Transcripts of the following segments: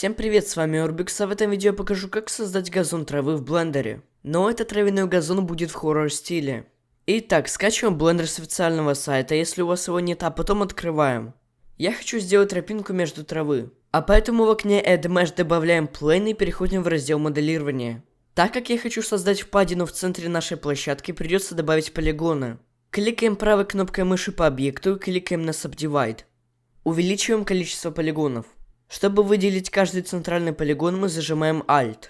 Всем привет, с вами Орбикс, а в этом видео я покажу, как создать газон травы в блендере. Но этот травяной газон будет в хоррор стиле. Итак, скачиваем блендер с официального сайта, если у вас его нет, а потом открываем. Я хочу сделать тропинку между травы, а поэтому в окне Add Mesh добавляем Plane и переходим в раздел моделирования. Так как я хочу создать впадину в центре нашей площадки, придется добавить полигоны. Кликаем правой кнопкой мыши по объекту и кликаем на Subdivide. Увеличиваем количество полигонов. Чтобы выделить каждый центральный полигон, мы зажимаем Alt.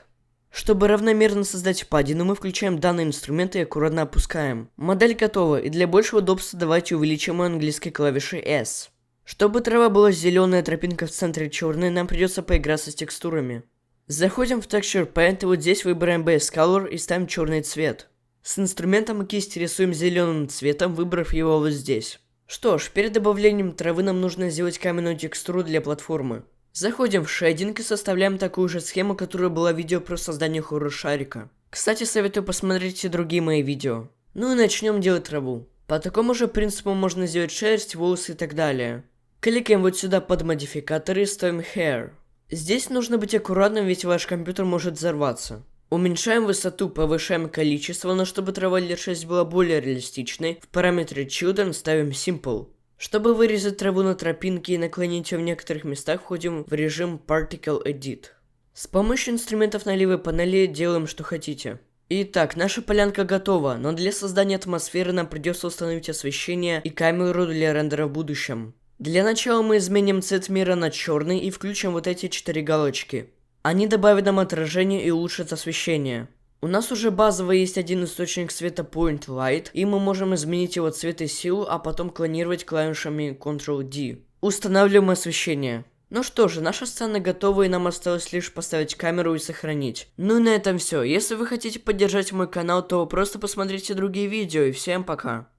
Чтобы равномерно создать впадину, мы включаем данный инструмент и аккуратно опускаем. Модель готова, и для большего удобства давайте увеличим ее английской клавишей S. Чтобы трава была зеленая, тропинка в центре черная, нам придется поиграться с текстурами. Заходим в Texture Paint и вот здесь выбираем Base Color и ставим черный цвет. С инструментом кисти рисуем зеленым цветом, выбрав его вот здесь. Что ж, перед добавлением травы нам нужно сделать каменную текстуру для платформы. Заходим в шейдинг и составляем такую же схему, которая была в видео про создание хоррор-шарика. Кстати, советую посмотреть и другие мои видео. Ну и начнем делать траву. По такому же принципу можно сделать шерсть, волосы и так далее. Кликаем вот сюда под модификаторы и ставим Hair. Здесь нужно быть аккуратным, ведь ваш компьютер может взорваться. Уменьшаем высоту, повышаем количество, но чтобы трава или шерсть была более реалистичной, в параметре Children ставим Simple. Чтобы вырезать траву на тропинке и наклонить ее в некоторых местах, входим в режим Particle Edit. С помощью инструментов на левой панели делаем, что хотите. Итак, наша полянка готова, но для создания атмосферы нам придется установить освещение и камеру для рендера в будущем. Для начала мы изменим цвет мира на черный и включим вот эти 4 галочки. Они добавят нам отражение и улучшат освещение. У нас уже базово есть один источник света Point Light, и мы можем изменить его цвет и силу, а потом клонировать клавишами Ctrl-D. Устанавливаем освещение. Ну что же, наша сцена готова, и нам осталось лишь поставить камеру и сохранить. Ну и на этом все. Если вы хотите поддержать мой канал, то просто посмотрите другие видео, и всем пока.